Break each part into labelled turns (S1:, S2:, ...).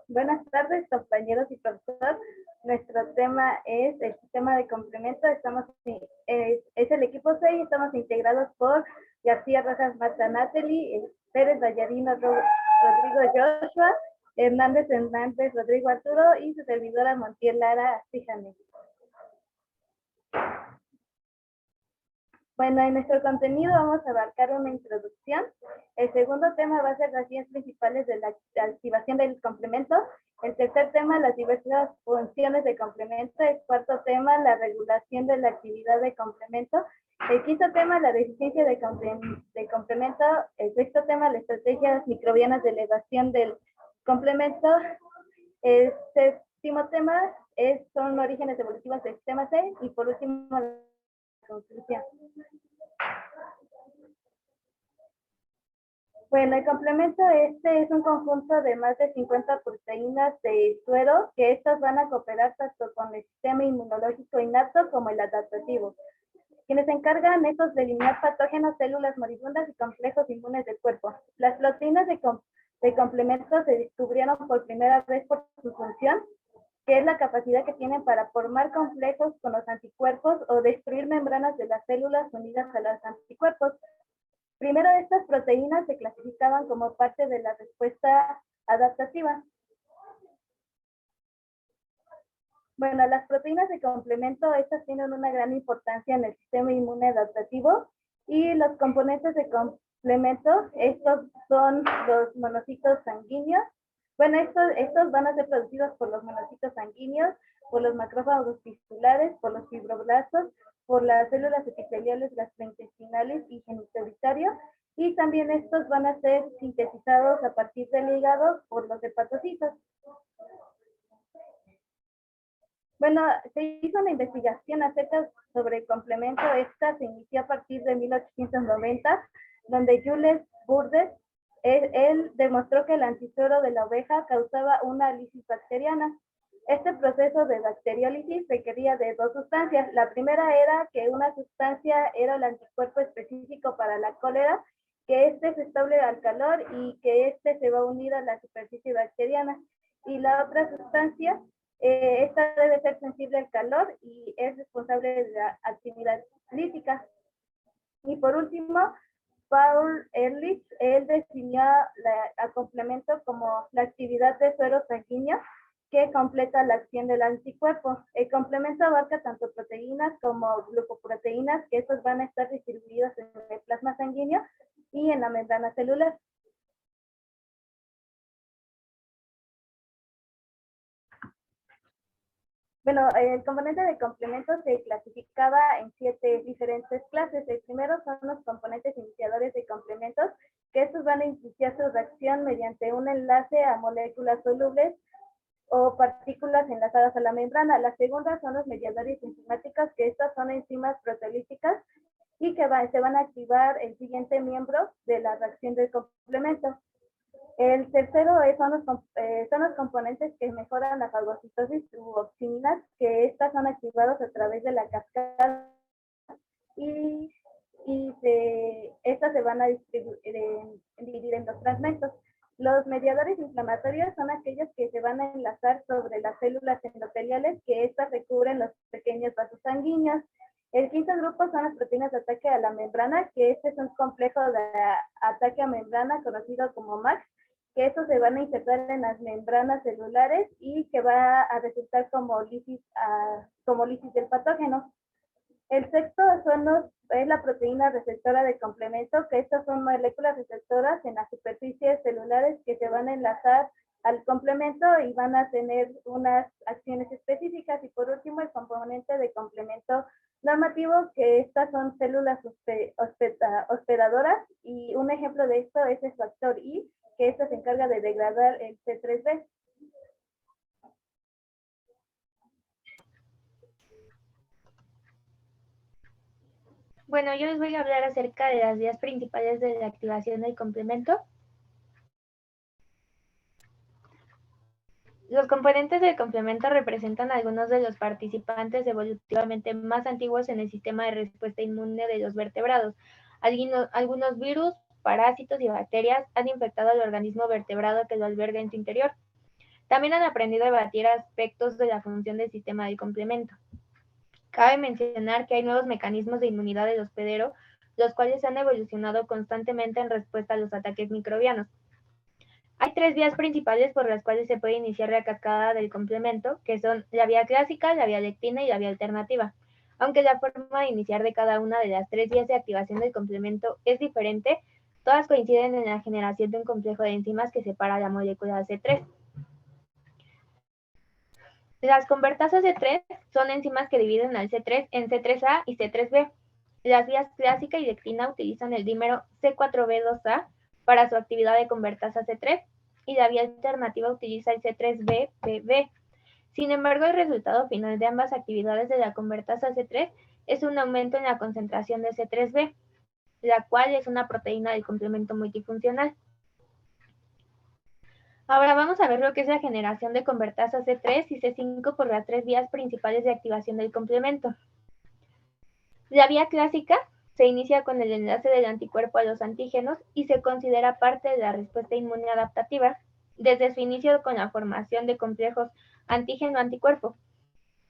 S1: Buenas tardes, compañeros y profesor. Nuestro tema es el sistema de complemento. Es el equipo 6, estamos integrados por García Rojas Marta Natalie, Pérez Valladino Rodrigo Joshua, Hernández Rodrigo Arturo y su servidora Montiel Lara Fíjame. Bueno, en nuestro contenido vamos a abarcar una introducción. El segundo tema va a ser las vías principales de la activación del complemento. El tercer tema, las diversas funciones de complemento. El cuarto tema, la regulación de la actividad de complemento. El quinto tema, la deficiencia de complemento. El sexto tema, las estrategias microbianas de elevación del complemento. El séptimo tema son orígenes evolutivos del sistema C. Y por último, la conclusión. Bueno, el complemento es un conjunto de más de 50 proteínas de suero que estas van a cooperar tanto con el sistema inmunológico innato como el adaptativo. Quienes se encargan estos de eliminar patógenos, células moribundas y complejos inmunes del cuerpo. Las proteínas de complemento se descubrieron por primera vez por su función, que es la capacidad que tienen para formar complejos con los anticuerpos o destruir membranas de las células unidas a los anticuerpos. Primero, estas proteínas se clasificaban como parte de la respuesta adaptativa. Bueno, las proteínas de complemento, estas tienen una gran importancia en el sistema inmune adaptativo y los componentes de complemento, estos son los monocitos sanguíneos. Bueno, estos van a ser producidos por los monocitos sanguíneos, por los macrófagos tissulares, por los fibroblastos, por las células epiteliales gastrointestinales y genitouricarios, y también estos van a ser sintetizados a partir del hígado por los hepatocitos. Bueno, se hizo una investigación sobre el complemento. Esta se inició a partir de 1890, donde Jules Bourdet, él demostró que el antisuero de la oveja causaba una lisis bacteriana. Este proceso de bacteriólisis requería de dos sustancias. La primera era que una sustancia era el anticuerpo específico para la cólera, que este es estable al calor y que este se va a unir a la superficie bacteriana. Y la otra sustancia, esta debe ser sensible al calor y es responsable de la actividad lítica. Y por último, Paul Ehrlich, él definió al complemento como la actividad de suero sanguíneo que completa la acción del anticuerpo. El complemento abarca tanto proteínas como glucoproteínas, que estos van a estar distribuidos en el plasma sanguíneo y en la membrana celular. Bueno, el componente de complemento se clasificaba en 7 diferentes clases. El primero son los componentes iniciadores de complementos, que estos van a iniciar su reacción mediante un enlace a moléculas solubles o partículas enlazadas a la membrana. La segunda son los mediadores enzimáticos, que estas son enzimas proteolíticas y que se van a activar el siguiente miembro de la reacción del complemento. El tercero son los componentes que mejoran la fagocitosis u opsiminas, que estas son activados a través de la cascada y estas se van a dividir en dos fragmentos. Los mediadores inflamatorios son aquellos que se van a enlazar sobre las células endoteliales, que estas recubren los pequeños vasos sanguíneos. El quinto grupo son las proteínas de ataque a la membrana, que este es un complejo de ataque a membrana conocido como MAX, que estos se van a insertar en las membranas celulares y que va a resultar como lisis del patógeno. El sexto es la proteína receptora de complemento, que estas son moléculas receptoras en las superficies celulares que se van a enlazar al complemento y van a tener unas acciones específicas. Y por último, el componente de complemento normativo, que estas son células hospedadoras, y un ejemplo de esto es el factor I, que esto se encarga de degradar el C3b.
S2: Bueno, yo les voy a hablar acerca de las vías principales de la activación del complemento. Los componentes del complemento representan algunos de los participantes evolutivamente más antiguos en el sistema de respuesta inmune de los vertebrados. Algunos virus, parásitos y bacterias han infectado al organismo vertebrado que lo alberga en su interior. También han aprendido a debatir aspectos de la función del sistema del complemento. Cabe mencionar que hay nuevos mecanismos de inmunidad del hospedero, los cuales han evolucionado constantemente en respuesta a los ataques microbianos. Hay 3 vías principales por las cuales se puede iniciar la cascada del complemento, que son la vía clásica, la vía lectina y la vía alternativa. Aunque la forma de iniciar de cada una de las 3 vías de activación del complemento es diferente, todas coinciden en la generación de un complejo de enzimas que separa la molécula C3. Las convertasas C3 son enzimas que dividen al C3 en C3A y C3B. Las vías clásica y lectina utilizan el dímero C4B2A para su actividad de convertasa C3 y la vía alternativa utiliza el C3B-PB. Sin embargo, el resultado final de ambas actividades de la convertasa C3 es un aumento en la concentración de C3B, la cual es una proteína del complemento multifuncional. Ahora vamos a ver lo que es la generación de convertasa C3 y C5 por las 3 vías principales de activación del complemento. La vía clásica se inicia con el enlace del anticuerpo a los antígenos y se considera parte de la respuesta inmune adaptativa desde su inicio con la formación de complejos antígeno-anticuerpo.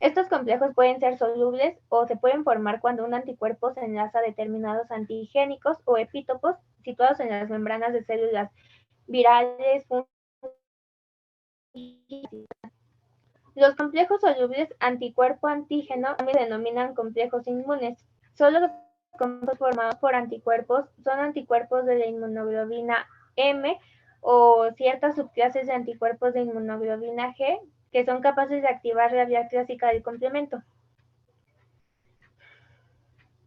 S2: Estos complejos pueden ser solubles o se pueden formar cuando un anticuerpo se enlaza a determinados antigénicos o epítopos situados en las membranas de células virales, Los complejos solubles anticuerpo-antígeno también se denominan complejos inmunes. Solo los complejos formados por anticuerpos son anticuerpos de la inmunoglobulina M o ciertas subclases de anticuerpos de inmunoglobulina G que son capaces de activar la vía clásica del complemento.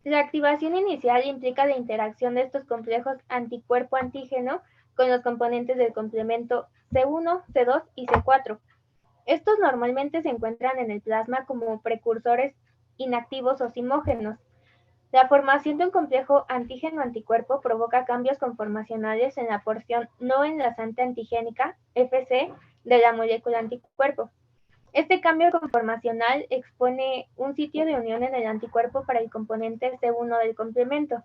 S2: La activación inicial implica la interacción de estos complejos anticuerpo-antígeno con los componentes del complemento C1, C2 y C4. Estos normalmente se encuentran en el plasma como precursores inactivos o simógenos. La formación de un complejo antígeno-anticuerpo provoca cambios conformacionales en la porción no enlazante antigénica, FC, de la molécula anticuerpo. Este cambio conformacional expone un sitio de unión en el anticuerpo para el componente C1 del complemento.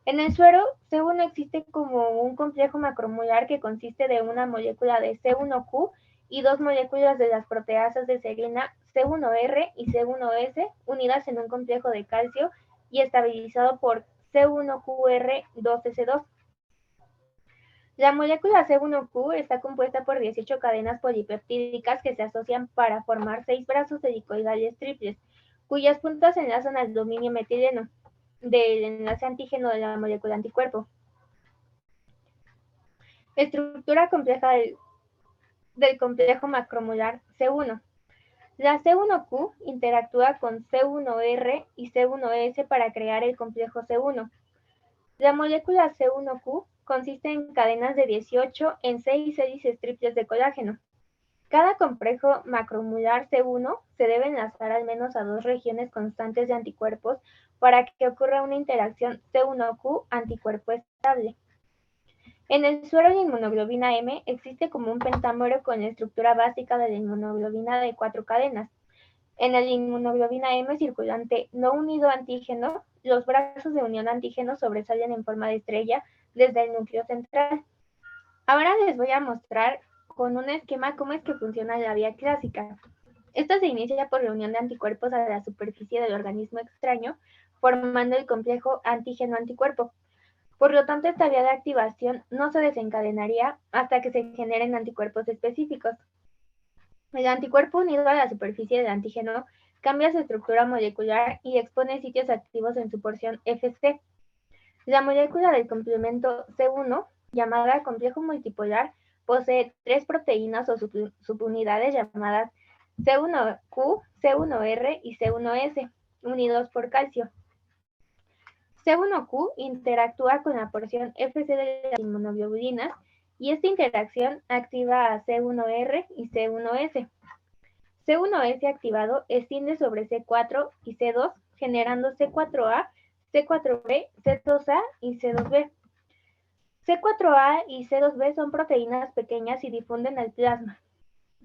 S2: En el suero, C1 existe como un complejo macromolar que consiste de una molécula de C1Q y 2 moléculas de las proteasas de serina C1R y C1S unidas en un complejo de calcio y estabilizado por C1QR2S2. La molécula C1Q está compuesta por 18 cadenas polipeptídicas que se asocian para formar 6 brazos helicoidales triples, cuyas puntas enlazan al dominio metileno del enlace antígeno de la molécula anticuerpo. Estructura compleja del complejo macromolar C1. La C1Q interactúa con C1R y C1S para crear el complejo C1. La molécula C1Q consiste en cadenas de 18 en 6 hélices triples de colágeno. Cada complejo macromolar C1 se debe enlazar al menos a 2 regiones constantes de anticuerpos para que ocurra una interacción C1Q anticuerpo estable. En el suero de inmunoglobina M existe como un pentámero con la estructura básica de la inmunoglobina de 4 cadenas. En el inmunoglobina M circulante no unido antígeno, los brazos de unión antígeno sobresalen en forma de estrella desde el núcleo central. Ahora les voy a mostrar con un esquema cómo es que funciona la vía clásica. Esta se inicia por la unión de anticuerpos a la superficie del organismo extraño, formando el complejo antígeno-anticuerpo. Por lo tanto, esta vía de activación no se desencadenaría hasta que se generen anticuerpos específicos. El anticuerpo unido a la superficie del antígeno cambia su estructura molecular y expone sitios activos en su porción Fc. La molécula del complemento C1, llamada complejo multipolar, posee 3 proteínas o subunidades llamadas C1Q, C1R y C1S, unidos por calcio. C1Q interactúa con la porción Fc de las inmunoglobulinas y esta interacción activa a C1R y C1S. C1S activado extiende sobre C4 y C2, generando C4A, C4B, C2A y C2B. C4A y C2B son proteínas pequeñas y difunden al plasma.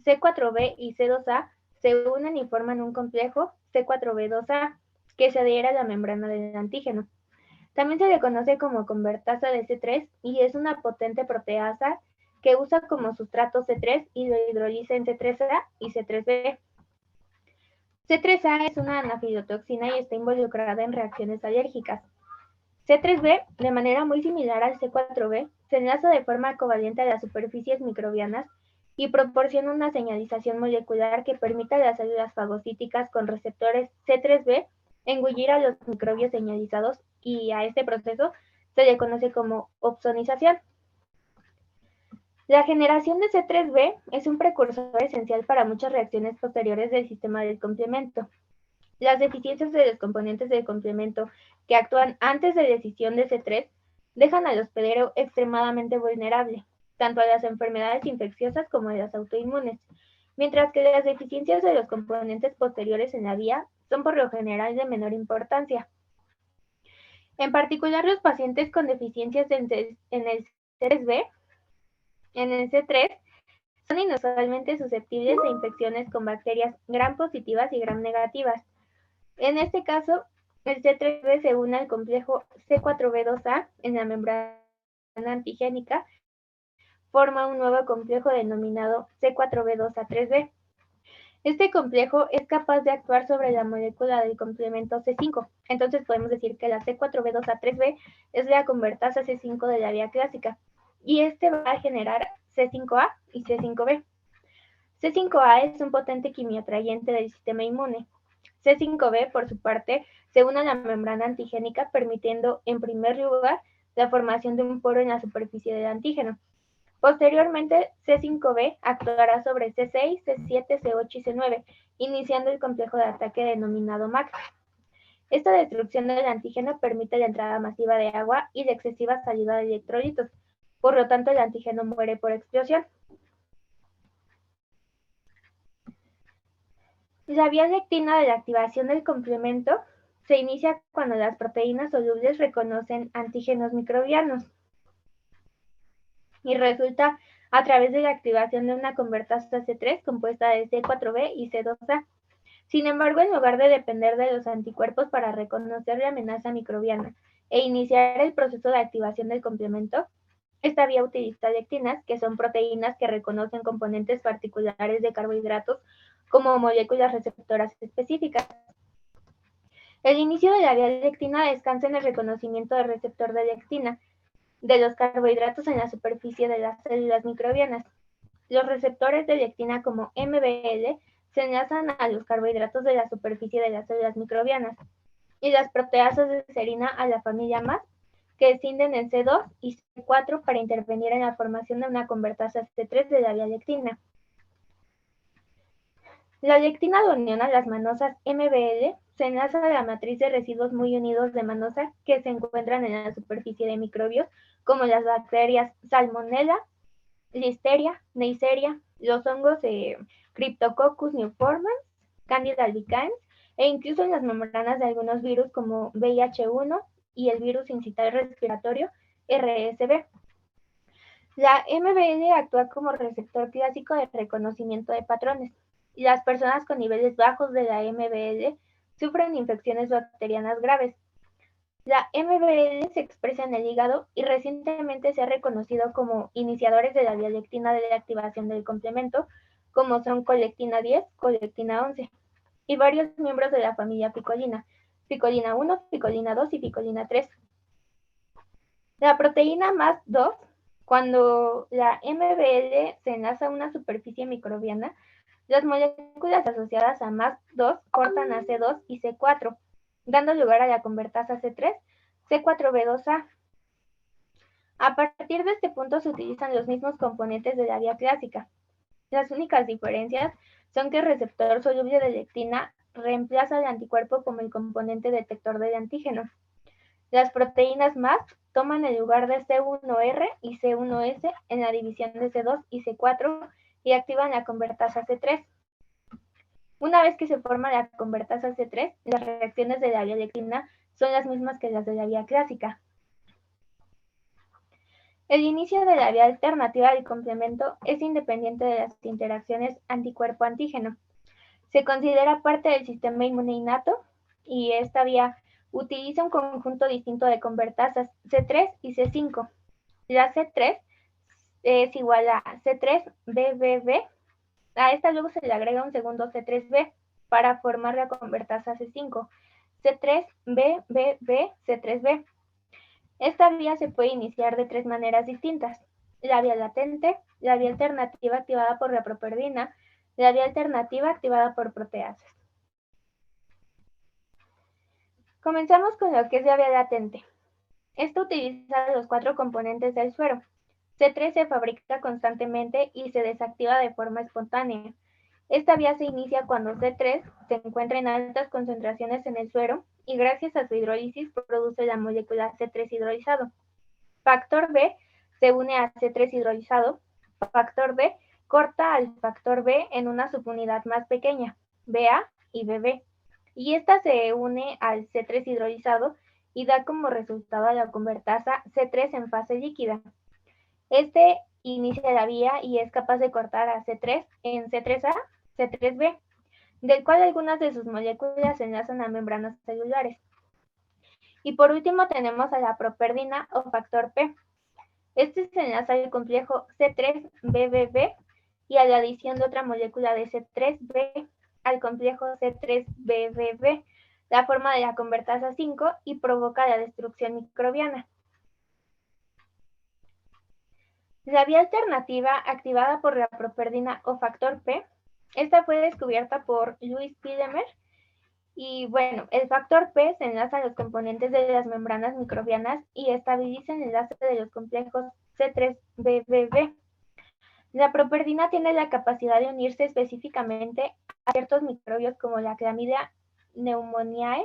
S2: C4B y C2A se unen y forman un complejo C4B2A que se adhiere a la membrana del antígeno. También se le conoce como convertasa de C3 y es una potente proteasa que usa como sustrato C3 y lo hidroliza en C3A y C3B. C3A es una anafilotoxina y está involucrada en reacciones alérgicas. C3B, de manera muy similar al C4B, se enlaza de forma covalente a las superficies microbianas y proporciona una señalización molecular que permite a las células fagocíticas con receptores C3B engullir a los microbios señalizados, y a este proceso se le conoce como opsonización. La generación de C3B es un precursor esencial para muchas reacciones posteriores del sistema del complemento. Las deficiencias de los componentes del complemento que actúan antes de la decisión de C3 dejan al hospedero extremadamente vulnerable, tanto a las enfermedades infecciosas como a las autoinmunes, mientras que las deficiencias de los componentes posteriores en la vía son por lo general de menor importancia. En particular, los pacientes con deficiencias en el C3B, en el C3, son inusualmente susceptibles a infecciones con bacterias gram positivas y gram negativas. En este caso, el C3B se une al complejo C4B2A en la membrana antigénica, forma un nuevo complejo denominado C4B2A3B. Este complejo es capaz de actuar sobre la molécula del complemento C5. Entonces podemos decir que la C4B2A3B es la convertasa C5 de la vía clásica, y este va a generar C5A y C5B. C5A es un potente quimioatrayente del sistema inmune. C5B, por su parte, se une a la membrana antigénica, permitiendo, en primer lugar, la formación de un poro en la superficie del antígeno. Posteriormente, C5B actuará sobre C6, C7, C8 y C9, iniciando el complejo de ataque denominado MAC. Esta destrucción del antígeno permite la entrada masiva de agua y la excesiva salida de electrolitos. Por lo tanto, el antígeno muere por explosión. La vía lectina de la activación del complemento se inicia cuando las proteínas solubles reconocen antígenos microbianos y resulta a través de la activación de una convertasa C3 compuesta de C4B y C2A. Sin embargo, en lugar de depender de los anticuerpos para reconocer la amenaza microbiana e iniciar el proceso de activación del complemento, esta vía utiliza lectinas, que son proteínas que reconocen componentes particulares de carbohidratos como moléculas receptoras específicas. El inicio de la vía lectina descansa en el reconocimiento del receptor de lectina de los carbohidratos en la superficie de las células microbianas. Los receptores de lectina como MBL se enlazan a los carbohidratos de la superficie de las células microbianas, y las proteasas de serina a la familia MAS, que escinden en C2 y C4 para intervenir en la formación de una convertasa C3 de la vía lectina. La lectina adoniona las manosas MBL se enlaza a la matriz de residuos muy unidos de manosa que se encuentran en la superficie de microbios, como las bacterias Salmonella, Listeria, Neisseria, los hongos Cryptococcus neoformans, Candida albicans, e incluso en las membranas de algunos virus como VIH1 y el virus incital respiratorio RSV. La MBL actúa como receptor clásico de reconocimiento de patrones. Las personas con niveles bajos de la MBL sufren infecciones bacterianas graves. La MBL se expresa en el hígado y recientemente se ha reconocido como iniciadores de la vía lectina de la activación del complemento, como son colectina 10, colectina 11, y varios miembros de la familia picolina, picolina 1, picolina 2 y picolina 3. La proteína MAS2, cuando la MBL se enlaza a una superficie microbiana, las moléculas asociadas a MAS2 cortan a C2 y C4, dando lugar a la convertasa C3, C4B2A. A partir de este punto se utilizan los mismos componentes de la vía clásica. Las únicas diferencias son que el receptor soluble de lectina reemplaza al anticuerpo como el componente detector del antígeno. Las proteínas MAS toman el lugar de C1R y C1S en la división de C2 y C4 y activan la convertasa C3. Una vez que se forma la convertasa C3, las reacciones de la vía lectina son las mismas que las de la vía clásica. El inicio de la vía alternativa del complemento es independiente de las interacciones anticuerpo-antígeno. Se considera parte del sistema inmune innato, y esta vía utiliza un conjunto distinto de convertasas C3 y C5. La C3 es igual a C3BBB. A esta luego se le agrega un segundo C3B para formar la convertasa C5. C3BBB, C3B. Esta vía se puede iniciar de tres maneras distintas: la vía latente, la vía alternativa activada por la properdina, la vía alternativa activada por proteasas. Comenzamos con lo que es la vía latente. Esta utiliza los cuatro componentes del suero. C3 se fabrica constantemente y se desactiva de forma espontánea. Esta vía se inicia cuando C3 se encuentra en altas concentraciones en el suero y gracias a su hidrólisis produce la molécula C3 hidrolizado. Factor B se une a C3 hidrolizado. Factor B corta al factor B en una subunidad más pequeña, BA y BB, y esta se une al C3 hidrolizado y da como resultado a la convertasa C3 en fase líquida. Este inicia la vía y es capaz de cortar a C3 en C3A, C3B, del cual algunas de sus moléculas se enlazan a membranas celulares. Y por último tenemos a la properdina o factor P. Este se enlaza al complejo C3BBB y a la adición de otra molécula de C3B al complejo C3BBB, la forma de la convertasa 5 y provoca la destrucción microbiana. La vía alternativa activada por la properdina o factor P, esta fue descubierta por Louis Pillemer. Y bueno, el factor P se enlaza a los componentes de las membranas microbianas y estabiliza el enlace de los complejos C3BBB. La properdina tiene la capacidad de unirse específicamente a ciertos microbios como la Chlamydia pneumoniae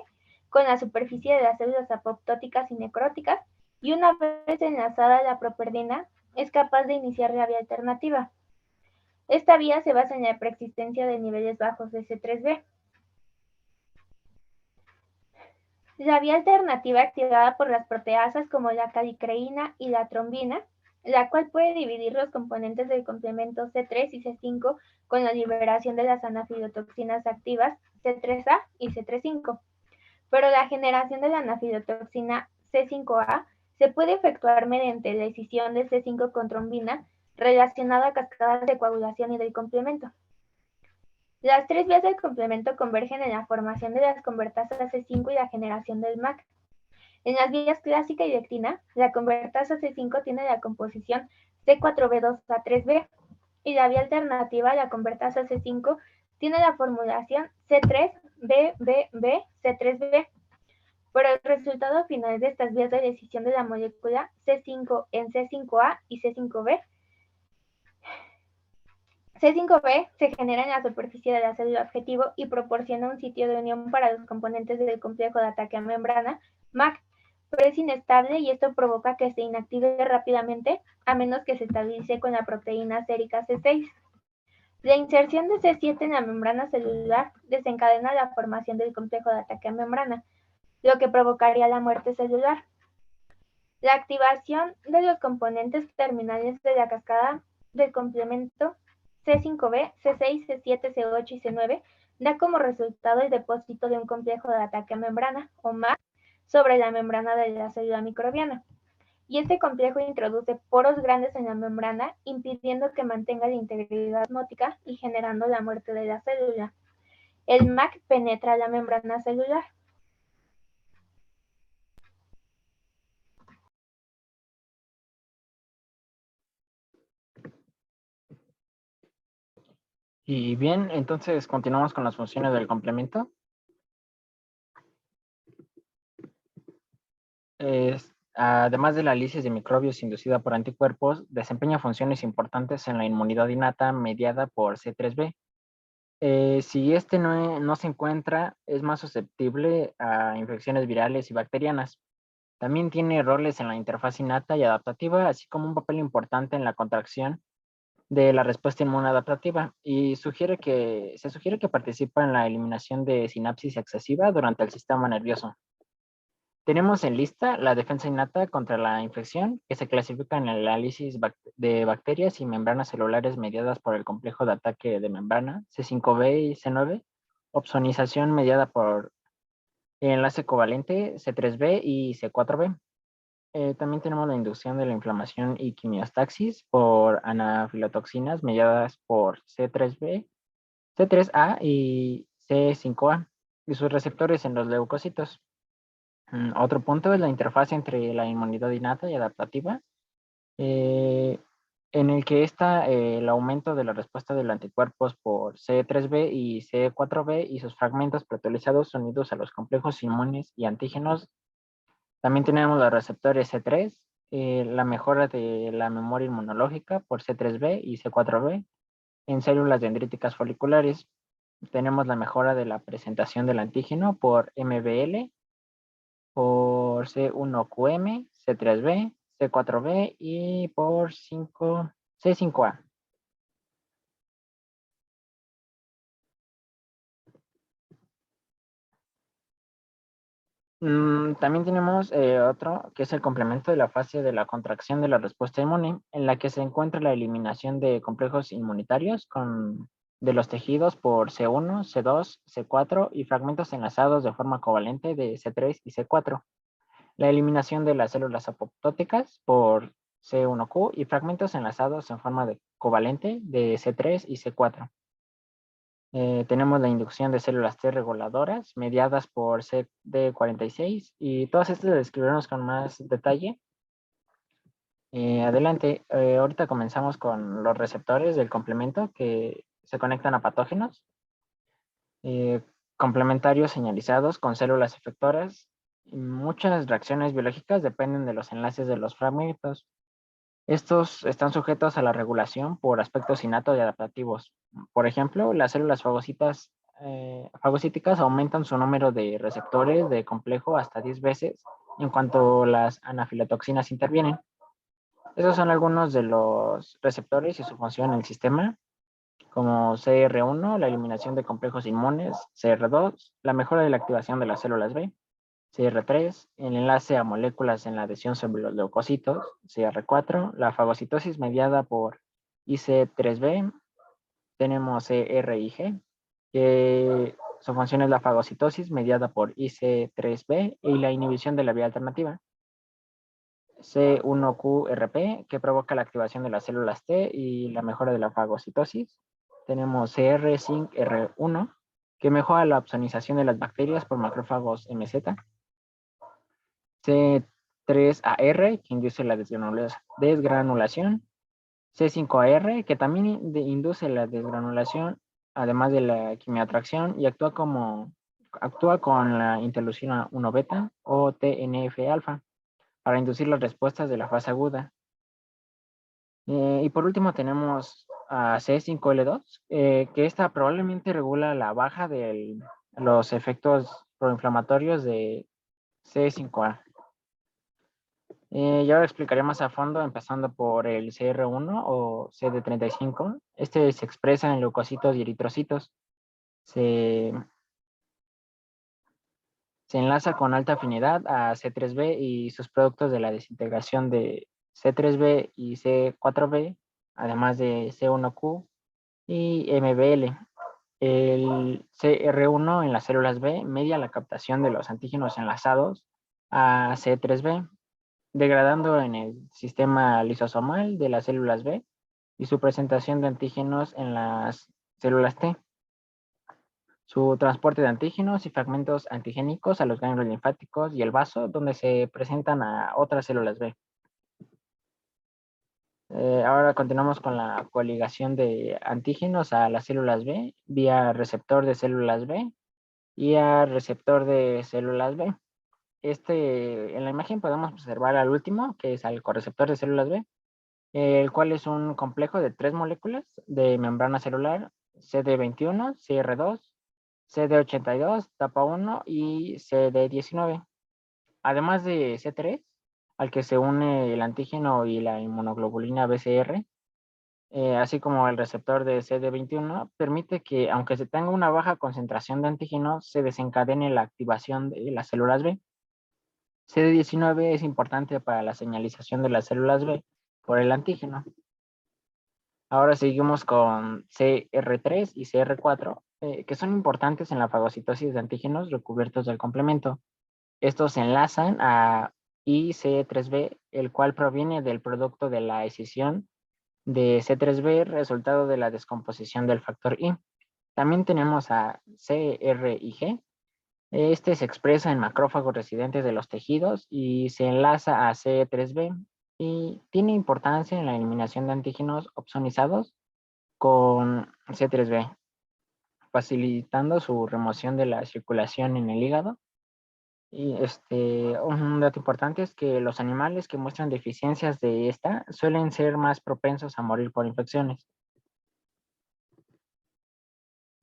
S2: con la superficie de las células apoptóticas y necróticas, y una vez enlazada a la properdina es capaz de iniciar la vía alternativa. Esta vía se basa en la preexistencia de niveles bajos de C3B. La vía alternativa activada por las proteasas como la calicreína y la trombina, la cual puede dividir los componentes del complemento C3 y C5 con la liberación de las anafilotoxinas activas C3A y C3-5. Pero la generación de la anafilotoxina C5A se puede efectuar mediante la escisión de C5 con trombina relacionada a cascadas de coagulación y del complemento. Las tres vías del complemento convergen en la formación de las convertasas C5 y la generación del MAC. En las vías clásica y lectina, la convertasa C5 tiene la composición C4B2A3B y la vía alternativa, la convertasa C5, tiene la formulación C3BBB-C3B. Pero el resultado final de estas vías de decisión de la molécula C5 en C5A y C5B C5B se genera en la superficie de la célula objetivo y proporciona un sitio de unión para los componentes del complejo de ataque a membrana, MAC, pero es inestable y esto provoca que se inactive rápidamente a menos que se estabilice con la proteína sérica C6. La inserción de C7 en la membrana celular desencadena la formación del complejo de ataque a membrana, lo que provocaría la muerte celular. La activación de los componentes terminales de la cascada del complemento C5B, C6, C7, C8 y C9 da como resultado el depósito de un complejo de ataque a membrana, o MAC, sobre la membrana de la célula microbiana. Y este complejo introduce poros grandes en la membrana, impidiendo que mantenga la integridad osmótica y generando la muerte de la célula. El MAC penetra la membrana celular.
S3: Y bien, entonces continuamos con las funciones del complemento. Además de la lisis de microbios inducida por anticuerpos, desempeña funciones importantes en la inmunidad innata mediada por C3b. Si este no se encuentra, es más susceptible a infecciones virales y bacterianas. También tiene roles en la interfaz innata y adaptativa, así como un papel importante en la contracción de la respuesta inmune adaptativa, y se sugiere que participa en la eliminación de sinapsis excesiva durante el sistema nervioso. Tenemos en lista la defensa innata contra la infección, que se clasifica en el análisis de bacterias y membranas celulares mediadas por el complejo de ataque de membrana, C5b y C9, opsonización mediada por enlace covalente, C3b y C4b. También tenemos la inducción de la inflamación y quimiostaxis por anafilotoxinas mediadas por C3B, C3A y C5A y sus receptores en los leucocitos. Otro punto es la interfaz entre la inmunidad innata y adaptativa, eh, en el que está el aumento de la respuesta de los anticuerpos por C3B y C4B y sus fragmentos proteolizados unidos a los complejos inmunes y antígenos. También tenemos los receptores C3, la mejora de la memoria inmunológica por C3B y C4B en células dendríticas foliculares. Tenemos la mejora de la presentación del antígeno por MBL, por C1QM, C3B, C4B y por C5A. También tenemos otro que es el complemento de la fase de la contracción de la respuesta inmune, en la que se encuentra la eliminación de complejos inmunitarios de los tejidos por C1, C2, C4 y fragmentos enlazados de forma covalente de C3 y C4. La eliminación de las células apoptóticas por C1Q y fragmentos enlazados en forma de covalente de C3 y C4. Tenemos la inducción de células T reguladoras mediadas por CD46 y todas estas las describiremos con más detalle. Adelante, ahorita comenzamos con los receptores del complemento que se conectan a patógenos, complementarios señalizados con células efectoras. Muchas reacciones biológicas dependen de los enlaces de los fragmentos. Estos están sujetos a la regulación por aspectos innatos y adaptativos. Por ejemplo, las células fagocíticas aumentan su número de receptores de complejo hasta 10 veces en cuanto las anafilotoxinas intervienen. Esos son algunos de los receptores y su función en el sistema, como CR1, la eliminación de complejos inmunes, CR2, la mejora de la activación de las células B, CR3, el enlace a moléculas en la adhesión sobre los leucocitos, CR4, la fagocitosis mediada por IC3B, tenemos CRIG, que su función es la fagocitosis mediada por IC3B y la inhibición de la vía alternativa. C1QRP, que provoca la activación de las células T y la mejora de la fagocitosis. Tenemos CR5R1, que mejora la opsonización de las bacterias por macrófagos MZ. C3AR, que induce la desgranulación. C5AR, que también induce la desgranulación, además de la quimioatracción, y actúa con la interleucina 1 beta o TNF-alfa para inducir las respuestas de la fase aguda. Y por último tenemos a C5L2, que esta probablemente regula la baja de los efectos proinflamatorios de C5A. Y ahora explicaré más a fondo, empezando por el CR1 o CD35. Este se expresa en leucocitos y eritrocitos. Se enlaza con alta afinidad a C3b y sus productos de la desintegración de C3b y C4b, además de C1q y MBL. El CR1 en las células B media la captación de los antígenos enlazados a C3b, degradando en el sistema lisosomal de las células B y su presentación de antígenos en las células T. Su transporte de antígenos y fragmentos antigénicos a los ganglios linfáticos y el vaso, donde se presentan a otras células B. Ahora continuamos con la coligación de antígenos a las células B vía receptor de células B y a receptor de células B. En la imagen podemos observar al último, que es al correceptor de células B, el cual es un complejo de 3 moléculas de membrana celular, CD21, CR2, CD82, tapa 1 y CD19. Además de C3, al que se une el antígeno y la inmunoglobulina BCR, así como el receptor de CD21, permite que, aunque se tenga una baja concentración de antígeno, se desencadene la activación de las células B. CD19 es importante para la señalización de las células B por el antígeno. Ahora seguimos con CR3 y CR4, que son importantes en la fagocitosis de antígenos recubiertos del complemento. Estos se enlazan a y C3b, el cual proviene del producto de la escisión de C3b, resultado de la descomposición del factor I. También tenemos a C, R y G. Este se expresa en macrófagos residentes de los tejidos y se enlaza a C3b y tiene importancia en la eliminación de antígenos opsonizados con C3b, facilitando su remoción de la circulación en el hígado. Y un dato importante es que los animales que muestran deficiencias de esta suelen ser más propensos a morir por infecciones.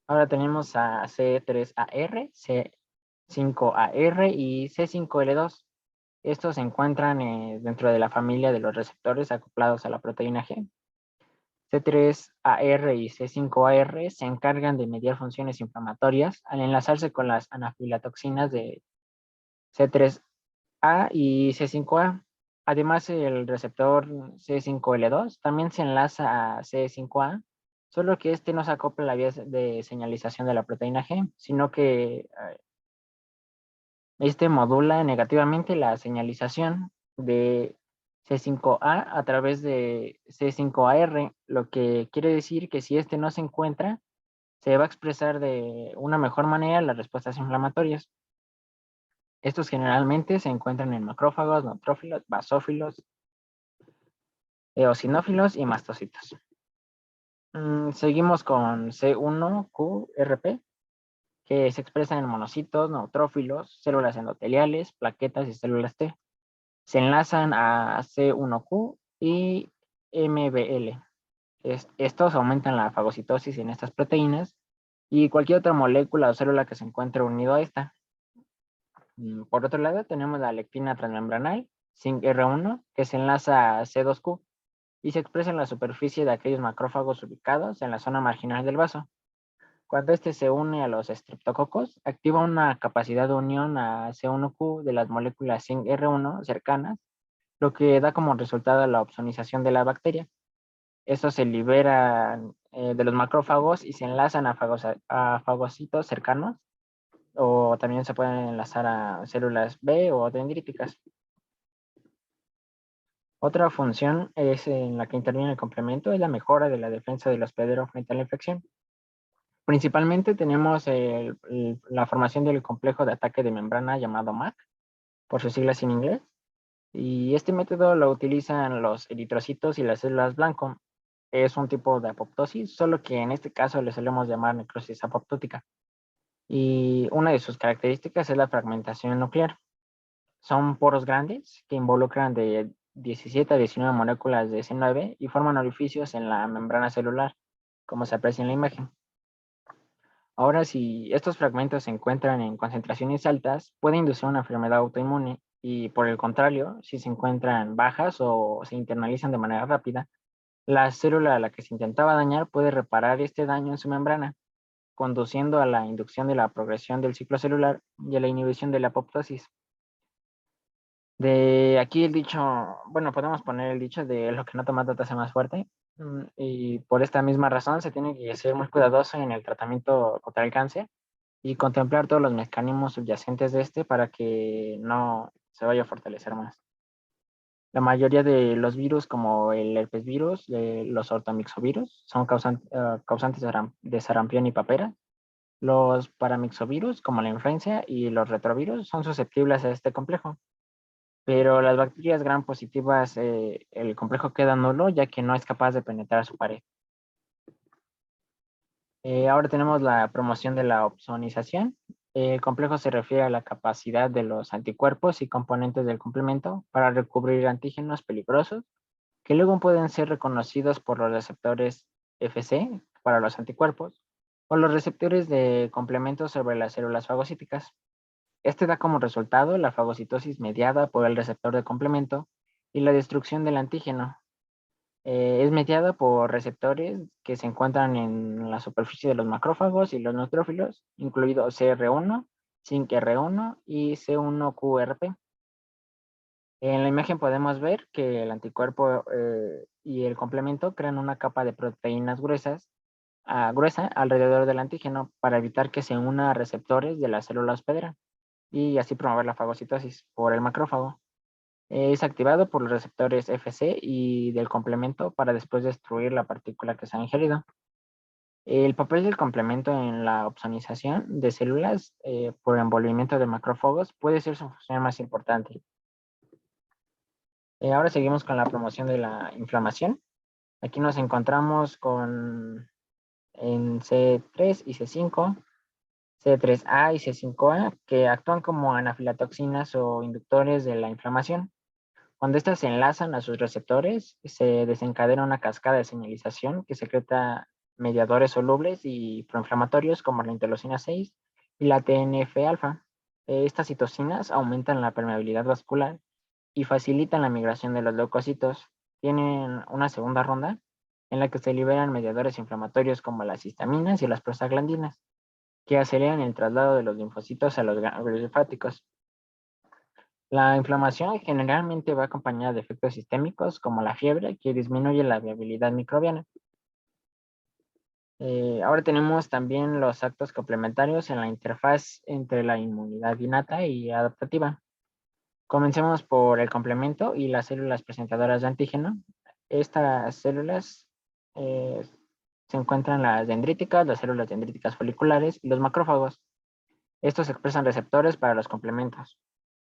S3: Ahora tenemos a C3AR, C5AR y C5L2. Estos se encuentran dentro de la familia de los receptores acoplados a la proteína G. C3AR y C5AR se encargan de mediar funciones inflamatorias al enlazarse con las anafilatoxinas de C3A y C5A. Además, el receptor C5L2 también se enlaza a C5A, solo que este no se acopla a la vía de señalización de la proteína G, sino que este modula negativamente la señalización de C5A a través de C5AR, lo que quiere decir que si este no se encuentra, se va a expresar de una mejor manera las respuestas inflamatorias. Estos generalmente se encuentran en macrófagos, neutrófilos, basófilos, eosinófilos y mastocitos. Seguimos con C1QRP, que se expresa en monocitos, neutrófilos, células endoteliales, plaquetas y células T. Se enlazan a C1Q y MBL. Estos aumentan la fagocitosis en estas proteínas y cualquier otra molécula o célula que se encuentre unido a esta. Por otro lado, tenemos la lectina transmembranal, ZINC-R1, que se enlaza a C2Q y se expresa en la superficie de aquellos macrófagos ubicados en la zona marginal del vaso. Cuando este se une a los estreptococos, activa una capacidad de unión a C1Q de las moléculas ZINC-R1 cercanas, lo que da como resultado la opsonización de la bacteria. Estos se liberan de los macrófagos y se enlazan a fagocitos cercanos, o también se pueden enlazar a células B o dendríticas. Otra función es en la que interviene el complemento es la mejora de la defensa del hospedero frente a la infección. Principalmente tenemos la formación del complejo de ataque de membrana llamado MAC, por sus siglas en inglés, y este método lo utilizan los eritrocitos y las células blanco. Es un tipo de apoptosis, solo que en este caso le solemos llamar necrosis apoptótica. Y una de sus características es la fragmentación nuclear. Son poros grandes que involucran de 17 a 19 moléculas de C9 y forman orificios en la membrana celular, como se aprecia en la imagen. Ahora, si estos fragmentos se encuentran en concentraciones altas, puede inducir una enfermedad autoinmune y, por el contrario, si se encuentran bajas o se internalizan de manera rápida, la célula a la que se intentaba dañar puede reparar este daño en su membrana, conduciendo a la inducción de la progresión del ciclo celular y a la inhibición de la apoptosis. De aquí el dicho, bueno, podemos poner el dicho de lo que no te mata te hace más fuerte. Y por esta misma razón se tiene que ser muy cuidadoso en el tratamiento contra el cáncer y contemplar todos los mecanismos subyacentes de este para que no se vaya a fortalecer más. La mayoría de los virus, como el herpes virus, los ortomixovirus, son causantes de sarampión y papera. Los paramixovirus, como la influenza, y los retrovirus son susceptibles a este complejo. Pero las bacterias gram positivas, el complejo queda nulo ya que no es capaz de penetrar su pared. Ahora tenemos la promoción de la opsonización. El complejo se refiere a la capacidad de los anticuerpos y componentes del complemento para recubrir antígenos peligrosos que luego pueden ser reconocidos por los receptores FC para los anticuerpos o los receptores de complemento sobre las células fagocíticas. Este da como resultado la fagocitosis mediada por el receptor de complemento y la destrucción del antígeno. Es mediada por receptores que se encuentran en la superficie de los macrófagos y los neutrófilos, incluido CR1, ZINC-R1 y C1QRP. En la imagen podemos ver que el anticuerpo y el complemento crean una capa de proteínas gruesa alrededor del antígeno para evitar que se una a receptores de la célula hospedera y así promover la fagocitosis por el macrófago. Es activado por los receptores Fc y del complemento para después destruir la partícula que se ha ingerido. El papel del complemento en la opsonización de células por envolvimiento de macrófagos puede ser su función más importante. Ahora seguimos con la promoción de la inflamación. Aquí nos encontramos en C3 y C5, C3A y C5A, que actúan como anafilatoxinas o inductores de la inflamación. Cuando éstas se enlazan a sus receptores, se desencadena una cascada de señalización que secreta mediadores solubles y proinflamatorios como la interleucina 6 y la TNF-alfa. Estas citocinas aumentan la permeabilidad vascular y facilitan la migración de los leucocitos. Tienen una segunda ronda en la que se liberan mediadores inflamatorios como las histaminas y las prostaglandinas, que aceleran el traslado de los linfocitos a los ganglios linfáticos. La inflamación generalmente va acompañada de efectos sistémicos como la fiebre, que disminuye la viabilidad microbiana. Ahora tenemos también los actos complementarios en la interfaz entre la inmunidad innata y adaptativa. Comencemos por el complemento y las células presentadoras de antígeno. Estas células se encuentran las dendríticas, las células dendríticas foliculares y los macrófagos. Estos expresan receptores para los complementos.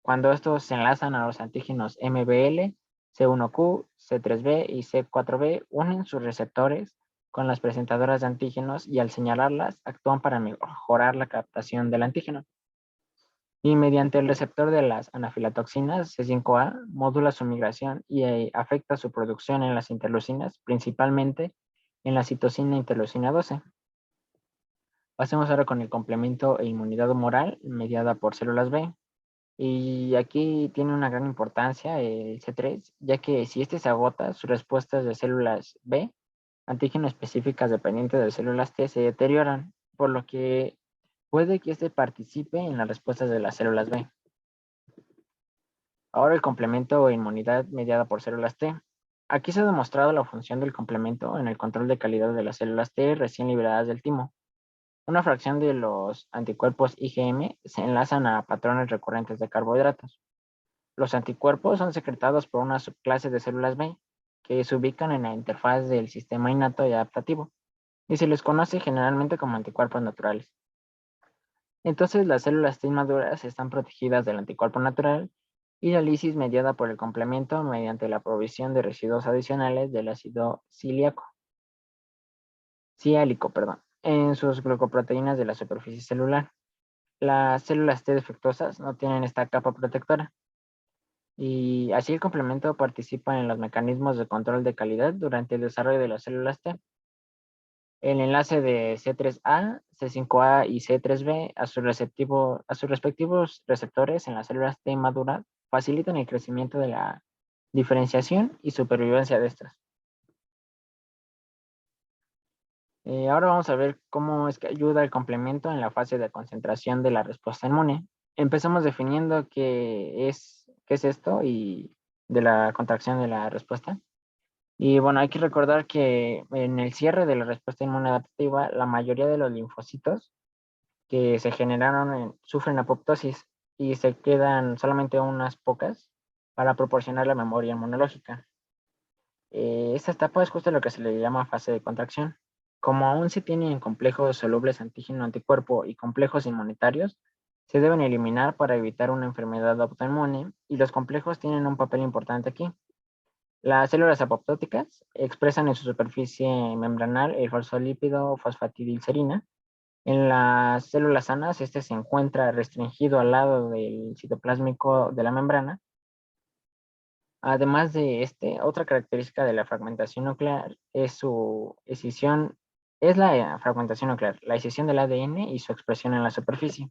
S3: Cuando estos se enlazan a los antígenos MBL, C1Q, C3b y C4b, unen sus receptores con las presentadoras de antígenos y al señalarlas actúan para mejorar la captación del antígeno. Y mediante el receptor de las anafilatoxinas C5A modula su migración y afecta su producción en las interleucinas, principalmente en la citocina interleucina 12. Pasemos ahora con el complemento e inmunidad humoral mediada por células B. Y aquí tiene una gran importancia el C3, ya que si este se agota, sus respuestas de células B, antígeno específicas dependientes de células T, se deterioran, por lo que puede que este participe en las respuestas de las células B. Ahora el complemento o inmunidad mediada por células T. Aquí se ha demostrado la función del complemento en el control de calidad de las células T recién liberadas del timo. Una fracción de los anticuerpos IgM se enlazan a patrones recurrentes de carbohidratos. Los anticuerpos son secretados por una subclase de células B que se ubican en la interfaz del sistema innato y adaptativo y se les conoce generalmente como anticuerpos naturales. Entonces las células T inmaduras están protegidas del anticuerpo natural y la lisis mediada por el complemento mediante la provisión de residuos adicionales del ácido siálico, en sus glucoproteínas de la superficie celular. Las células T defectuosas no tienen esta capa protectora y así el complemento participa en los mecanismos de control de calidad durante el desarrollo de las células T. El enlace de C3A, C5A y C3b a sus respectivos receptores en las células T maduras facilitan el crecimiento de la diferenciación y supervivencia de estas. Ahora vamos a ver cómo es que ayuda el complemento en la fase de concentración de la respuesta inmune. Empezamos definiendo qué es esto y de la contracción de la respuesta. Y bueno, hay que recordar que en el cierre de la respuesta inmune adaptativa, la mayoría de los linfocitos que se generaron sufren apoptosis y se quedan solamente unas pocas para proporcionar la memoria inmunológica. Esta etapa es justo lo que se le llama fase de contracción. Como aún se tienen complejos solubles antígeno-anticuerpo y complejos inmunitarios, se deben eliminar para evitar una enfermedad autoinmune y los complejos tienen un papel importante aquí. Las células apoptóticas expresan en su superficie membranal el fosfolípido fosfatidilcerina. En las células sanas, este se encuentra restringido al lado del citoplásmico de la membrana. Además de otra característica de la fragmentación nuclear es su escisión, es la fragmentación nuclear, la escisión del ADN y su expresión en la superficie.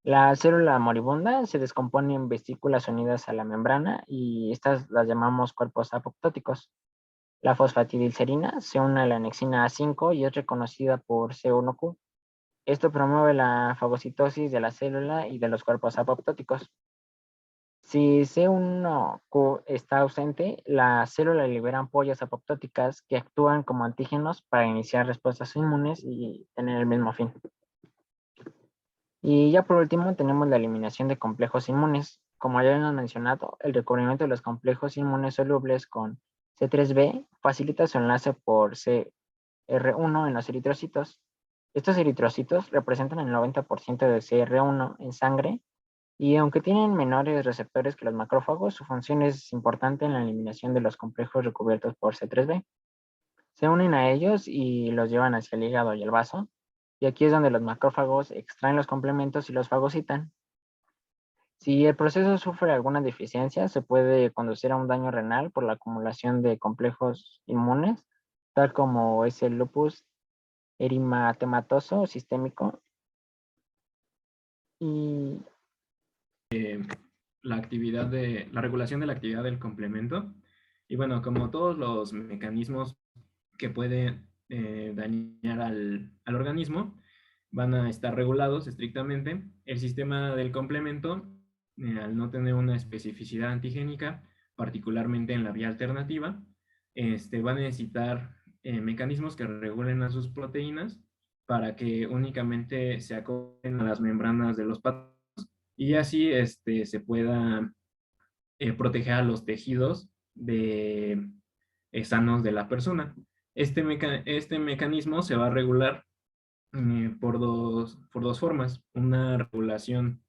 S3: La célula moribunda se descompone en vesículas unidas a la membrana y estas las llamamos cuerpos apoptóticos. La fosfatidilcerina se une a la anexina A5 y es reconocida por C1Q. Esto promueve la fagocitosis de la célula y de los cuerpos apoptóticos. Si C1Q está ausente, la célula libera ampollas apoptóticas que actúan como antígenos para iniciar respuestas inmunes y tener el mismo fin. Y ya por último tenemos la eliminación de complejos inmunes. Como ya hemos mencionado, el recubrimiento de los complejos inmunes solubles con C3b facilita su enlace por CR1 en los eritrocitos. Estos eritrocitos representan el 90% de CR1 en sangre y aunque tienen menores receptores que los macrófagos, su función es importante en la eliminación de los complejos recubiertos por C3b. Se unen a ellos y los llevan hacia el hígado y el vaso, y aquí es donde los macrófagos extraen los complementos y los fagocitan. Si el proceso sufre alguna deficiencia, se puede conducir a un daño renal por la acumulación de complejos inmunes, tal como es el lupus eritematoso sistémico. Y
S4: la regulación de la actividad del complemento. Y bueno, como todos los mecanismos que pueden dañar al organismo, van a estar regulados estrictamente. El sistema del complemento, al no tener una especificidad antigénica, particularmente en la vía alternativa, va a necesitar mecanismos que regulen a sus proteínas para que únicamente se acoplen a las membranas de los patógenos y así se pueda proteger a los tejidos sanos de la persona. Este mecanismo se va a regular por dos formas, una regulación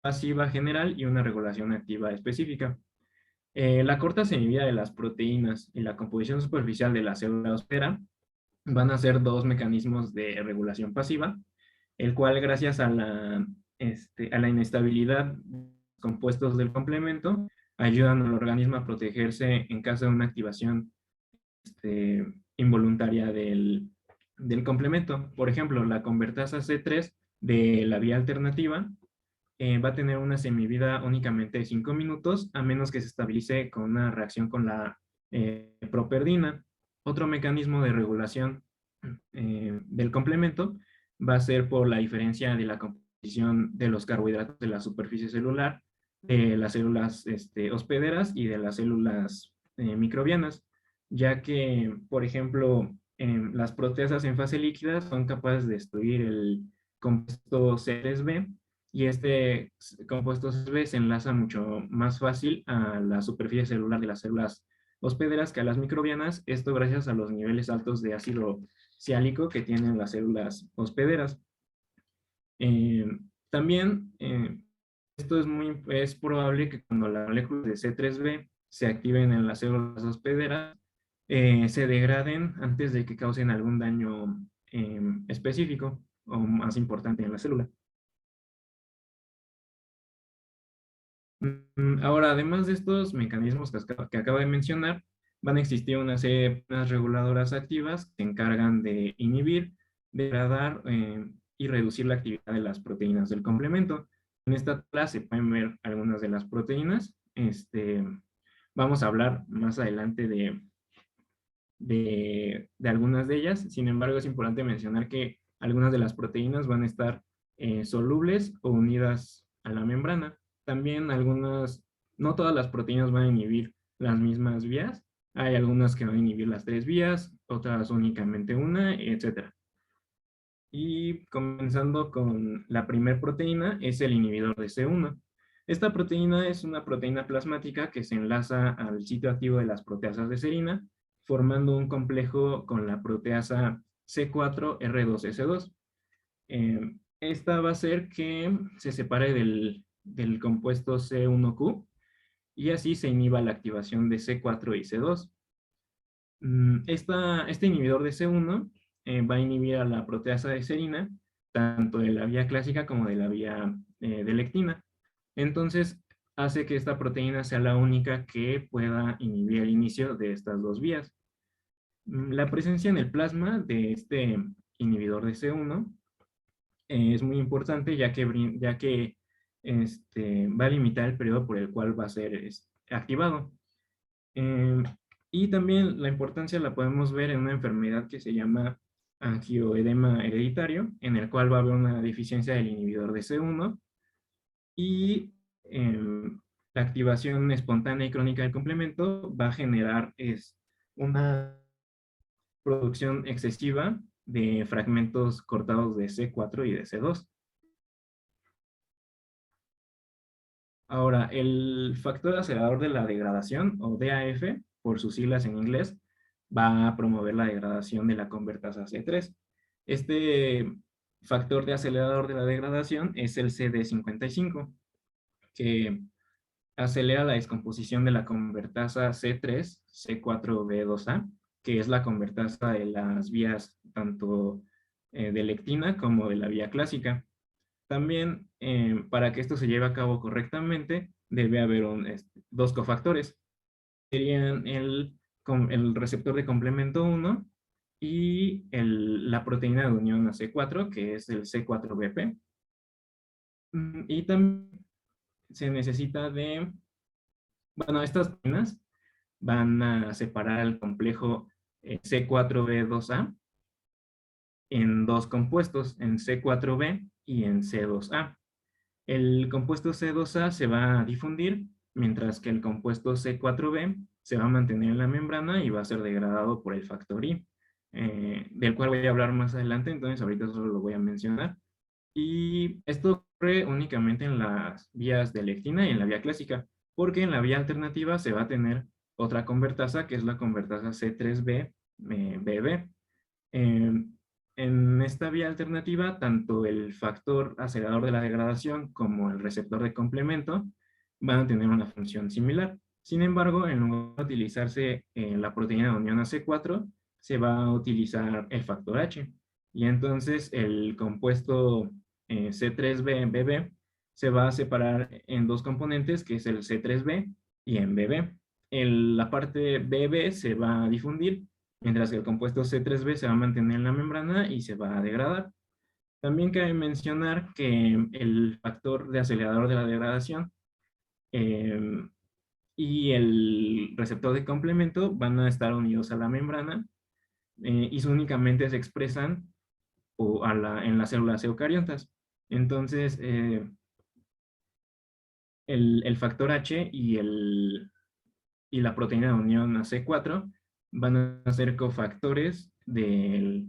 S4: pasiva general y una regulación activa específica. La corta semivida de las proteínas y la composición superficial de la célula hospedera van a ser dos mecanismos de regulación pasiva, el cual gracias a la inestabilidad de los compuestos del complemento ayudan al organismo a protegerse en caso de una activación involuntaria del complemento. Por ejemplo, la convertasa C3 de la vía alternativa va a tener una semivida únicamente de 5 minutos, a menos que se estabilice con una reacción con la properdina. Otro mecanismo de regulación del complemento va a ser por la diferencia de la composición de los carbohidratos de la superficie celular, de las células hospederas y de las células microbianas, ya que, por ejemplo, las proteasas en fase líquida son capaces de destruir el compuesto C3b y este compuesto C3b se enlaza mucho más fácil a la superficie celular de las células hospederas que a las microbianas, esto gracias a los niveles altos de ácido ciálico que tienen las células hospederas. También esto es probable que cuando las moléculas de C3b se activen en las células hospederas, se degraden antes de que causen algún daño específico o más importante en la célula. Ahora, además de estos mecanismos que acabo de mencionar, van a existir una serie de proteínas reguladoras activas que se encargan de inhibir, degradar y reducir la actividad de las proteínas del complemento. En esta clase pueden ver algunas de las proteínas. Vamos a hablar más adelante de algunas de ellas. Sin embargo, es importante mencionar que algunas de las proteínas van a estar solubles o unidas a la membrana. También no todas las proteínas van a inhibir las mismas vías. Hay algunas que van a inhibir las 3 vías, otras únicamente una, etc. Y comenzando con la primera proteína, es el inhibidor de C1. Esta proteína es una proteína plasmática que se enlaza al sitio activo de las proteasas de serina, formando un complejo con la proteasa C4R2S2. Esta va a hacer que se separe del compuesto C1Q y así se inhiba la activación de C4 y C2. Este inhibidor de C1 va a inhibir a la proteasa de serina, tanto de la vía clásica como de la vía de lectina. Entonces, hace que esta proteína sea la única que pueda inhibir el inicio de estas dos vías. La presencia en el plasma de este inhibidor de C1 es muy importante ya que va a limitar el periodo por el cual va a ser activado. Y también la importancia la podemos ver en una enfermedad que se llama angioedema hereditario, en el cual va a haber una deficiencia del inhibidor de C1 y la activación espontánea y crónica del complemento va a generar una producción excesiva de fragmentos cortados de C4 y de C2. Ahora, el factor acelerador de la degradación, o DAF, por sus siglas en inglés, va a promover la degradación de la convertasa C3. Este factor de acelerador de la degradación es el CD55, que acelera la descomposición de la convertasa C3, C4B2A, que es la convertasa de las vías tanto de lectina como de la vía clásica. También, para que esto se lleve a cabo correctamente, debe haber dos cofactores. Serían el receptor de complemento 1 y la proteína de unión a C4, que es el C4BP. Y también se necesita bueno, estas proteínas van a separar el complejo C4B2A en dos compuestos, en C4B y en C2A. El compuesto C2A se va a difundir, mientras que el compuesto C4B se va a mantener en la membrana y va a ser degradado por el factor I, del cual voy a hablar más adelante, entonces ahorita solo lo voy a mencionar. Y esto ocurre únicamente en las vías de lectina y en la vía clásica, porque en la vía alternativa se va a tener otra convertasa, que es la convertasa C3B, BB. En esta vía alternativa, tanto el factor acelerador de la degradación como el receptor de complemento van a tener una función similar. Sin embargo, en lugar de utilizarse la proteína de unión a C4, se va a utilizar el factor H. Y entonces el compuesto C3B-BB se va a separar en dos componentes, que es el C3B y en BB. La parte BB se va a difundir, mientras que el compuesto C3B se va a mantener en la membrana y se va a degradar. También cabe mencionar que el factor de acelerador de la degradación y el receptor de complemento van a estar unidos a la membrana y únicamente se expresan en las células eucariotas. Entonces, el factor H y la proteína de unión a C4 van a ser cofactores del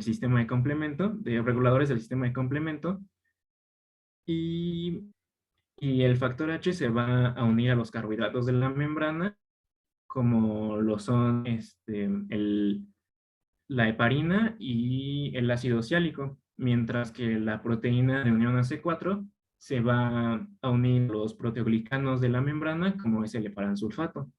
S4: sistema de complemento, de reguladores del sistema de complemento, y el factor H se va a unir a los carbohidratos de la membrana, como lo son la heparina y el ácido siálico, mientras que la proteína de unión a C4 se va a unir a los proteoglicanos de la membrana, como es el heparansulfato.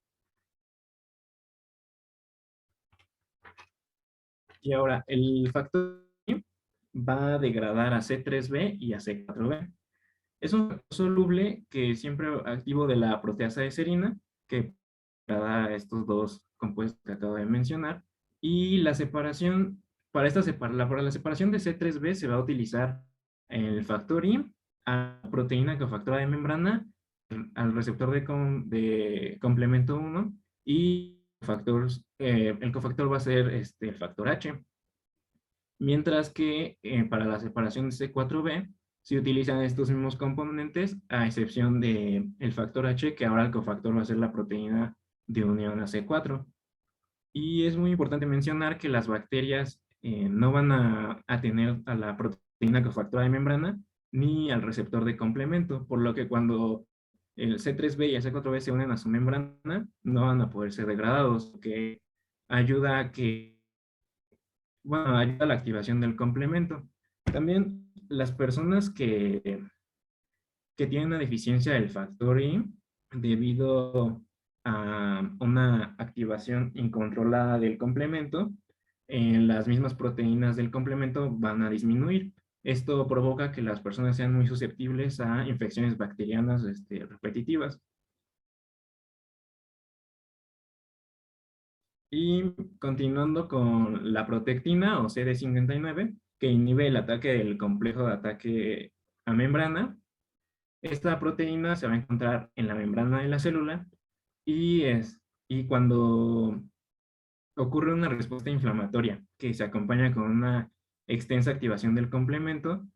S4: Y ahora, el factor I va a degradar a C3B y a C4B. Es un factor soluble que es siempre activo de la proteasa de serina, que degrada estos dos compuestos que acabo de mencionar. Y la separación, para la separación de C3B se va a utilizar el factor I a la proteína cofactora de membrana, al receptor de complemento 1 y el cofactor va a ser el factor H. Mientras que para la separación de C4B se utilizan estos mismos componentes, a excepción del factor H, que ahora el cofactor va a ser la proteína de unión a C4. Y es muy importante mencionar que las bacterias no van a tener a la proteína cofactora de membrana ni al receptor de complemento, por lo que cuando el C3B y el C4B se unen a su membrana, no van a poder ser degradados, que ayuda a ayuda a la activación del complemento. También las personas que tienen una deficiencia del factor I debido a una activación incontrolada del complemento, las mismas proteínas del complemento van a disminuir. Esto provoca que las personas sean muy susceptibles a infecciones bacterianas repetitivas. Y continuando con la protectina o CD59, que inhibe el ataque del complejo de ataque a membrana. Esta proteína se va a encontrar en la membrana de la célula y cuando ocurre una respuesta inflamatoria que se acompaña con una extensa activación del complemento,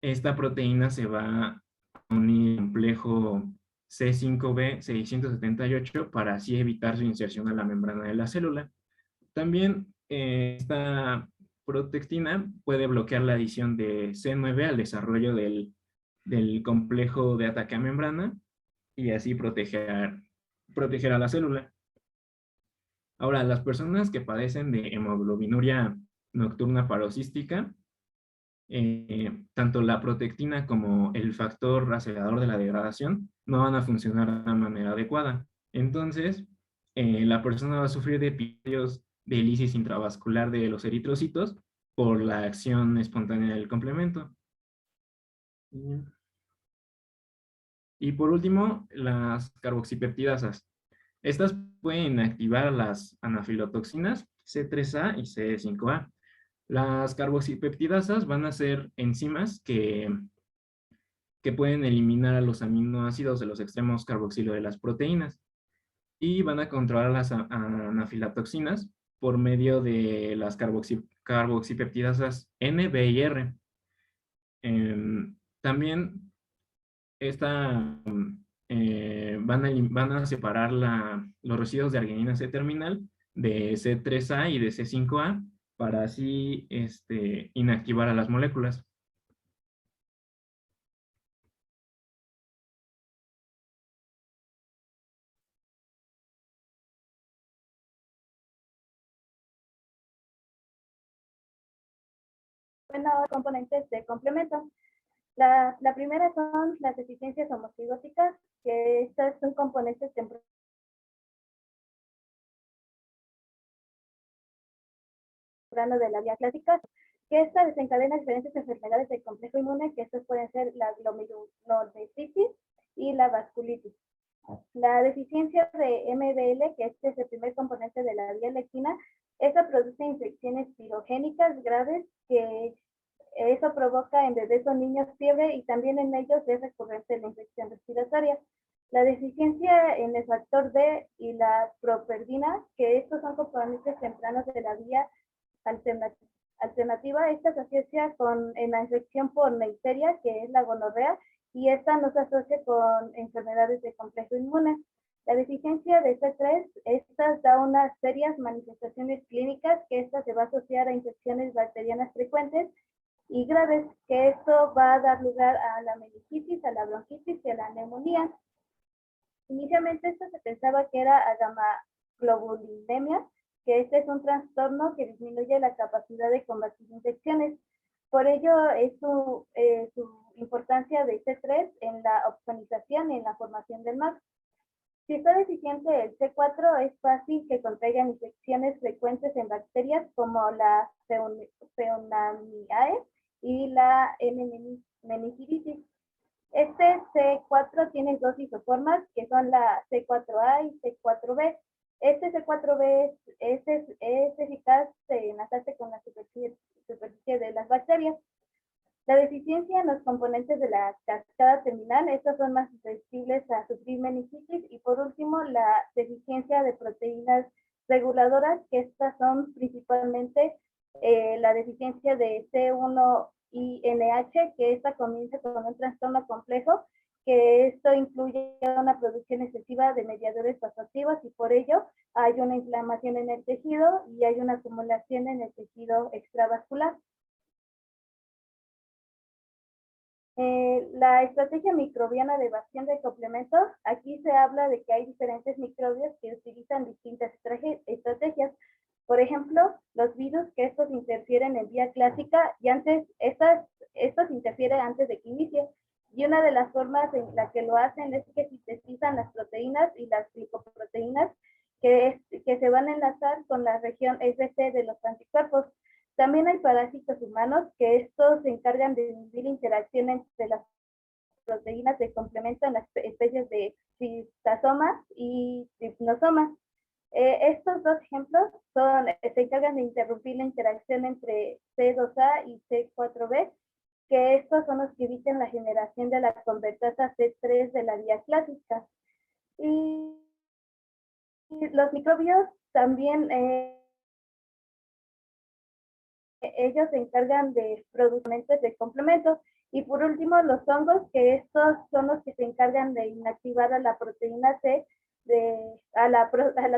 S4: esta proteína se va a unir al complejo C5b678 para así evitar su inserción a la membrana de la célula. También esta protectina puede bloquear la adición de C9 al desarrollo del del complejo de ataque a membrana y así proteger a la célula. Ahora, las personas que padecen de hemoglobinuria nocturna paroxística, tanto la protectina como el factor acelerador de la degradación no van a funcionar de una manera adecuada. Entonces, la persona va a sufrir de episodios de lisis intravascular de los eritrocitos por la acción espontánea del complemento. Y por último, las carboxipeptidasas. Estas pueden activar las anafilotoxinas C3A y C5A. Las carboxipeptidasas van a ser enzimas que pueden eliminar a los aminoácidos de los extremos carboxilo de las proteínas y van a controlar las anafilotoxinas por medio de las carboxipeptidasas N, B y R. También van a separar los residuos de arginina C terminal de C3A y de C5A para así inactivar a las moléculas.
S1: Bueno, componentes de complemento. La primera son las deficiencias homocigóticas, que estas son componentes tempranos de la vía clásica, que esta desencadena diferentes enfermedades del complejo inmune, que estas pueden ser la glomerulonefritis y la vasculitis. La deficiencia de MBL, que este es el primer componente de la vía lectina, esta produce infecciones pirogénicas graves, que eso provoca en bebés o niños fiebre y también en ellos es recurrente la infección respiratoria. La deficiencia en el factor D y la properdina, que estos son componentes tempranos de la vía alternativa, esta se asocia en la infección por Neisseria, que es la gonorrea, y esta no se asocia con enfermedades de complejo inmune. La deficiencia de C3, esta da unas serias manifestaciones clínicas, que esta se va a asociar a infecciones bacterianas frecuentes y graves, que esto va a dar lugar a la meningitis, a la bronquitis y a la neumonía. Inicialmente esto se pensaba que era gamaglobulinemia, que este es un trastorno que disminuye la capacidad de combatir infecciones. Por ello es su importancia de C3 en la opsonización y en la formación del MAC. Si está deficiente el C4, es fácil que contraigan infecciones frecuentes en bacterias como la Pneumoniae y la meningitis. Este C4 tiene dos isoformas, que son la C4A y C4B. Este C4B es eficaz en hacerse con la superficie de las bacterias. La deficiencia en los componentes de la cascada terminal, estos son más susceptibles a sufrir meningitis. Y por último, la deficiencia de proteínas reguladoras, que estas son principalmente la deficiencia de C1INH, que esta comienza con un trastorno complejo, que esto incluye una producción excesiva de mediadores vasoactivos y por ello hay una inflamación en el tejido y hay una acumulación en el tejido extravascular. La estrategia microbiana de evasión de complementos, aquí se habla de que hay diferentes microbios que utilizan distintas estrategias. Por ejemplo, los virus, que estos interfieren en vía clásica y estos interfieren antes de que inicie. Y una de las formas en la que lo hacen es que sintetizan las proteínas y las glicoproteínas que se van a enlazar con la región FC de los anticuerpos. También hay parásitos humanos, que estos se encargan de inhibir interacciones entre las proteínas de complemento en las especies de cistosomas y trypnosomas. Estos dos ejemplos se encargan de interrumpir la interacción entre C2A y C4B, que estos son los que evitan la generación de la convertasa C3 de la vía clásica. Y los microbios también ellos se encargan de producir de complementos. Y por último, los hongos, que estos son los que se encargan de inactivar a la proteína C, a las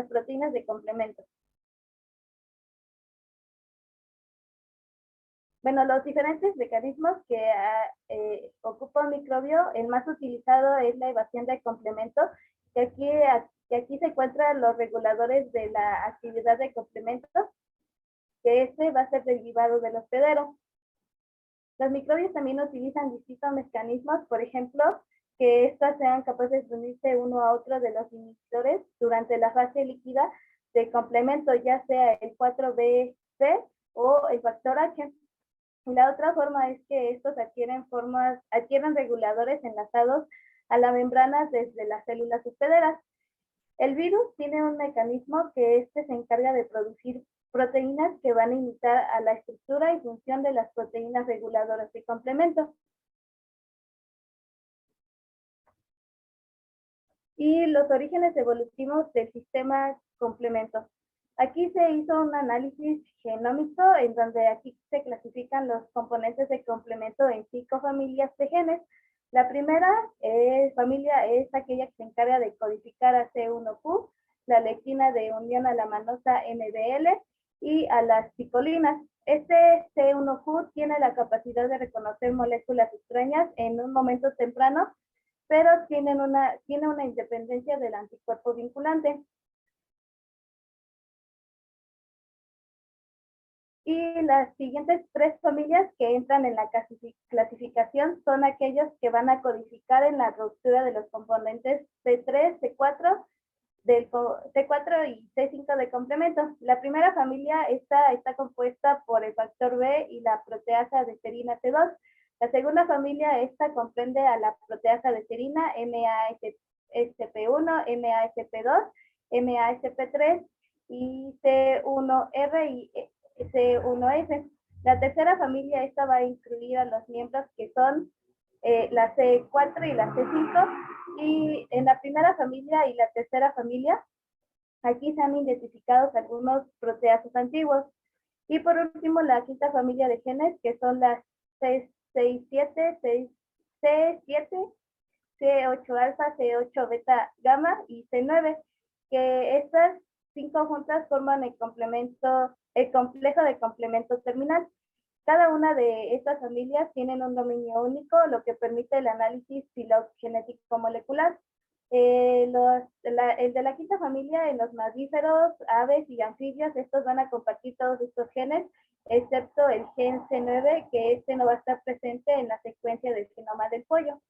S1: proteínas de complemento. bueno, los diferentes mecanismos que ocupa un microbio, el más utilizado es la evasión de complemento, que aquí se encuentran los reguladores de la actividad de complemento, que este va a ser derivado del hospedero. Los microbios también utilizan distintos mecanismos, por ejemplo, que éstas sean capaces de unirse uno a otro de los inhibidores durante la fase líquida de complemento, ya sea el 4BC o el factor H. Y la otra forma es que estos adquieren reguladores enlazados a la membrana desde las células hospederas. El virus tiene un mecanismo que se encarga de producir proteínas que van a imitar a la estructura y función de las proteínas reguladoras de complemento. Y los orígenes evolutivos del sistema complemento. Aquí se hizo un análisis genómico en donde aquí se clasifican los componentes de complemento en 5 familias de genes. La primera familia es aquella que se encarga de codificar a C1Q, la lectina de unión a la manosa MBL y a las picolinas. Este C1Q tiene la capacidad de reconocer moléculas extrañas en un momento temprano, pero tiene una independencia del anticuerpo vinculante. Y las siguientes 3 familias que entran en la clasificación son aquellos que van a codificar en la ruptura de los componentes C3, C4, C4 y C5 de complemento. La primera familia está compuesta por el factor B y la proteasa de serina T2. La segunda familia comprende a la proteasa de serina MASP1, MASP2, MASP3 y C1R y C1S. La tercera familia va a incluir a los miembros que son la C4 y la C5, y en la primera familia y la tercera familia, aquí se han identificado algunos proteasas antiguos. Y por último, la quinta familia de genes, que son las C7, C7, C8 alfa, C8 beta gamma y C9, que estas 5 juntas forman el complejo de complemento terminal. Cada una de estas familias tienen un dominio único, lo que permite el análisis filogenético molecular. El de la quinta familia, en los mamíferos, aves y anfibios, estos van a compartir todos estos genes, excepto el gen C9, que no va a estar presente en la secuencia del genoma del pollo.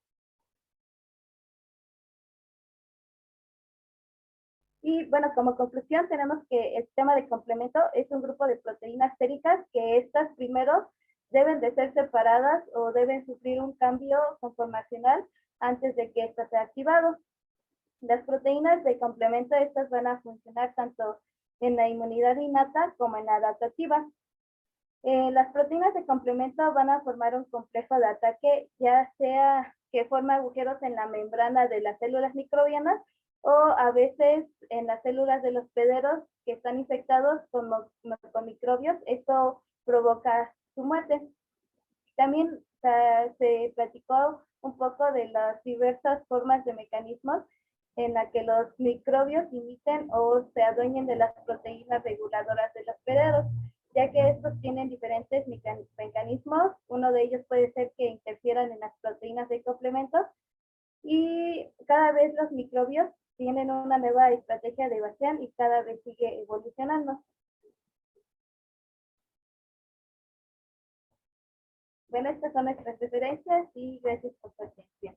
S1: Y bueno, como conclusión tenemos que el sistema de complemento es un grupo de proteínas séricas que estas primero deben de ser separadas o deben sufrir un cambio conformacional antes de que esto sea activado. Las proteínas de complemento, estas van a funcionar tanto en la inmunidad innata como en la adaptativa. Las proteínas de complemento van a formar un complejo de ataque, ya sea que forma agujeros en la membrana de las células microbianas o a veces en las células de los hospederos que están infectados con microbios. Esto provoca su muerte. También se platicó un poco de las diversas formas de mecanismos en la que los microbios imiten o se adueñen de las proteínas reguladoras de los hospederos, ya que estos tienen diferentes mecanismos. Uno de ellos puede ser que interfieran en las proteínas de complemento, y cada vez los microbios tienen una nueva estrategia de evasión y cada vez sigue evolucionando. Bueno, estas son nuestras referencias y gracias por su atención.